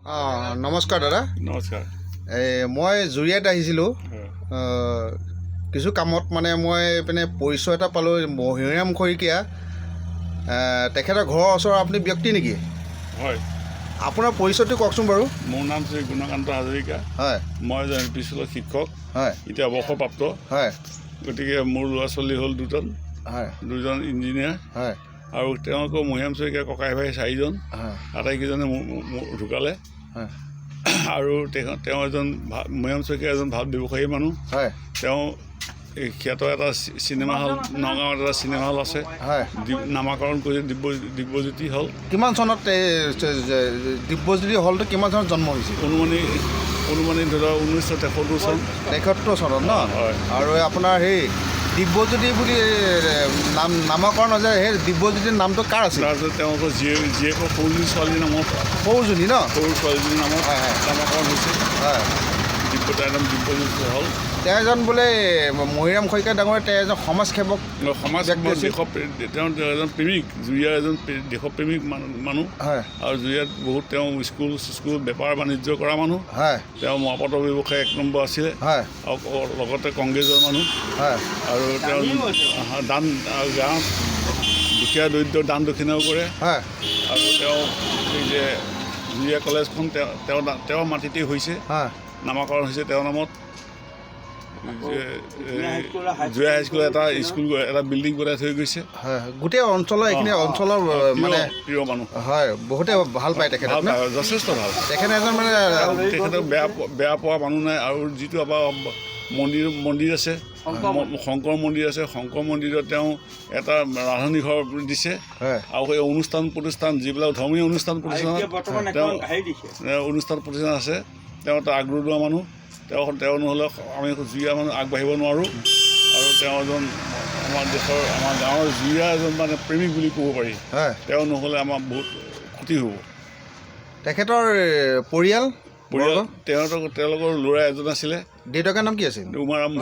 নমস্কাৰ দাদা। নমস্কাৰ। মই জুৰিয়াত আহিছিলোঁ কিছু কামত, মানে মই এইপিনে পৰিচয় এটা পালোঁ, মহিৰাম শইকীয়া, তেখেতৰ ঘৰৰ ওচৰৰ আপুনি ব্যক্তি নেকি? হয়। আপোনাৰ পৰিচয়টো কওকচোন বাৰু। মোৰ নাম শ্ৰী গুণকান্ত হাজৰিকা। হয়। মই এজন এল পি স্কুলৰ শিক্ষক। হয়। এতিয়া অৱসৰপ্ৰাপ্ত। হয়। গতিকে মোৰ ল'ৰা ছোৱালী হ'ল দুজন। হয়। দুজন ইঞ্জিনিয়াৰ। হয়। আৰু তেওঁলোকৰ মহিৰাম শইকীয়া ককাই ভাই চাৰিজন। হয়। আটাইকেইজনে ঢুকালে। হয়। আৰু তেওঁ এজন মহিৰাম শইকীয়া এজন ভাল ব্যৱসায়ী মানুহ। হয়। তেওঁ সিহঁতৰ এটা চিনেমা হল, নগাঁৱত এটা চিনেমা হল আছে। হয়। নামাকৰণ কৰি দিব্যজ্যোতি হল। কিমান চনত দিব্যজ্যোতি হলটো কিমান চনত জন্ম হৈছিল? অনুমানি ধৰক 1973 চন। 73 চনত ন? হয়। আৰু আপোনাৰ সেই দিব্যজ্যোতি বুলি নামাকৰণ হৈছে, সেই দিব্যজ্যোতিৰ নামটো কাৰ আছিল? তাৰপিছত তেওঁলোকৰ জীয়েকৰ সৰুজনী ছোৱালীৰ নামত, সৰুজনী ন? সৰু ছোৱালীজনীৰ নামত নামাকৰণ হৈছে। হয়। তাইৰ নাম দিব্যজ্যোতি হল। তেওঁ এজন বোলে মহিৰাম শইকীয়া ডাঙৰীয়া, তেওঁ এজন সমাজসেৱক, তেওঁ এজন প্ৰেমিক, জুৰিয়াৰ এজন দেশপ্ৰেমিক মানুহ। হয়। আৰু জুৰিয়াত বহুত তেওঁ স্কুল বেপাৰ বাণিজ্য কৰা মানুহ। হয়। তেওঁ মৰাপাটৰ ব্যৱসায় 1 নম্বৰ আছিলে। হয়। আৰু লগতে কংগ্ৰেছৰ মানুহ। হয়। আৰু তেওঁ দান গাঁৱত দুখীয়া দৰিদ্ৰ দান দক্ষিণাও কৰে। হয়। আৰু তেওঁ এই যে জুৰিয়া কলেজখন তেওঁৰ মাটিতে হৈছে। হয়। নামাকৰণ হৈছে তেওঁৰ নামত। জুৰিয়া হাইস্কুল এটা বিল্ডিং বনাই থৈ গৈছে। হয়। গোটেই অঞ্চলৰ এইখিনি অঞ্চলৰ মানে প্ৰিয় মানুহ। হয়। বহুতে ভাল পায় তেখেতক, যথেষ্ট ভাল। তেখেতে এজন মানে তেখেতক বেয়া পোৱা মানুহ নাই। আৰু যিটো আমাৰ মন্দিৰ আছে, শংকৰ মন্দিৰ আছে, শংকৰ মন্দিৰত তেওঁ এটা ৰান্ধনি ঘৰ দিছে। আৰু সেই অনুষ্ঠান প্ৰতিষ্ঠান, যিবিলাক ধৰ্মীয় অনুষ্ঠান প্ৰতিষ্ঠান আছে, তেওঁ এটা আগ্ৰহ মানুহ। তেওঁ নহ'লে আমি জুৰিয়া মানুহ আগবাঢ়িব নোৱাৰোঁ। আৰু তেওঁ এজন আমাৰ দেশৰ, আমাৰ গাঁৱৰ জুৰিয়া এজন মানে প্ৰেমিক বুলি ক'ব পাৰি। তেওঁ নহ'লে আমাৰ বহুত ক্ষতি হ'ব। তেখেতৰ পৰিয়াল তেওঁলোকৰ ল'ৰা এজন আছিলে। দেউতাকৰ নাম কি আছিল? উমাৰাম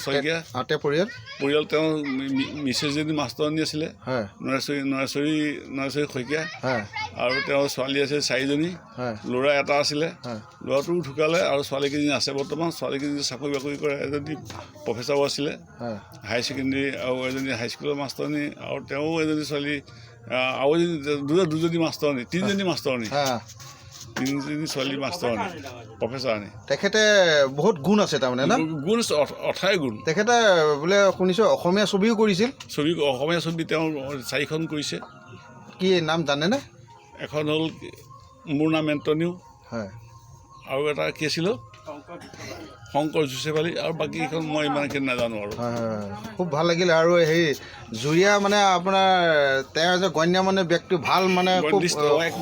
শইকীয়া। পৰিয়াল তেওঁ মিছেছজনী মাষ্টৰণী আছিলে। নৰেশ্বৰী শইকীয়া। আৰু তেওঁৰ ছোৱালী আছিল 4জনী। ল'ৰা এটা আছিলে। ল'ৰাটোও ঢুকালে। আৰু ছোৱালীকেইজনী আছে বৰ্তমান। ছোৱালীকেইজনী চাকৰি বাকৰি কৰে। এজনী প্ৰফেচাৰো আছিলে হাই ছেকেণ্ডেৰী, আৰু এজনী হাইস্কুলৰ মাষ্টৰণী। আৰু তেওঁ এজনী ছোৱালী, আৰু দুজনী মাষ্টৰণী, 3জনী মাষ্টৰণী, 3জনী ছোৱালী মাষ্টৰণী, প্ৰফেচাৰণী। তেখেতে বহুত গুণ আছে তাৰমানে ন? গুণ অথাই গুণ। তেখেতে বোলে শুনিছোঁ অসমীয়া ছবিও কৰিছিল। অসমীয়া ছবি তেওঁ 4খন কৰিছে। কি নাম জানেনে? এখন হ'ল মোৰ নাম এণ্টনিও। হয়। আৰু এটা কি আছিল? শংকৰ জোচেফালি। আৰু বাকীকেইখন মই ইমানখিনি নাজানো আৰু। হয় হয়। খুব ভাল লাগিলে। আৰু সেই জুৰিয়া মানে আপোনাৰ তেওঁ এজন গণ্য মানে ব্যক্তি, ভাল মানে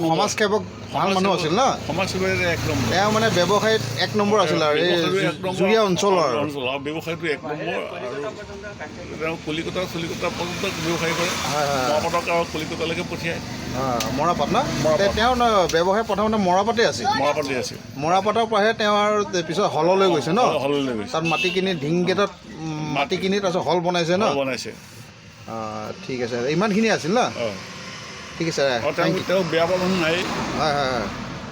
সমাজসেৱক, ভাল মানুহ আছিল ন? সমাজসেৱক 1 নম্বৰ। তেওঁ মানে ব্যৱসায়ত 1 নম্বৰ আছিল। আৰু এই জুৰিয়া অঞ্চলৰ ব্যৱসায়টো 1 নম্বৰ। আৰু তেওঁ কলিকতা পৰ্যন্ত ব্যৱসায় কৰে। মৰাপাটক আৰু কলিকতালৈকে পঠিয়ায়। মৰাপাট ন? তেওঁ ব্যৱসায় প্ৰথমতে মৰাপাতে আছিল। মৰাপাটৰ পৰাহে তেওঁ আৰু পিছত হললৈ গৈছে ন? হললৈ গৈছে। তাত মাটি কিনি ঢিং গেটত মাটি কিনি তাৰপিছত হল বনাইছে ন? বনাইছে। ঠিক আছে। ইমানখিনি আছিল ন? ঠিক আছে। তেওঁ বেয়া পোৱা মানুহ নাই। হয় হয় হয়।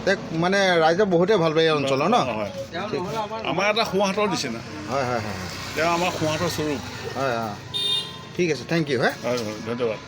তেওঁক মানে ৰাইজে বহুতে ভাল পায় এই অঞ্চলৰ ন? হয়। আমাৰ এটা সোঁহাতৰ নিচিনা। হয় হয় হয়। তেওঁ আমাৰ সোঁহাতৰ স্বৰূপ। হয় হয়। ঠিক আছে। Thank you. হয়। ধন্যবাদ।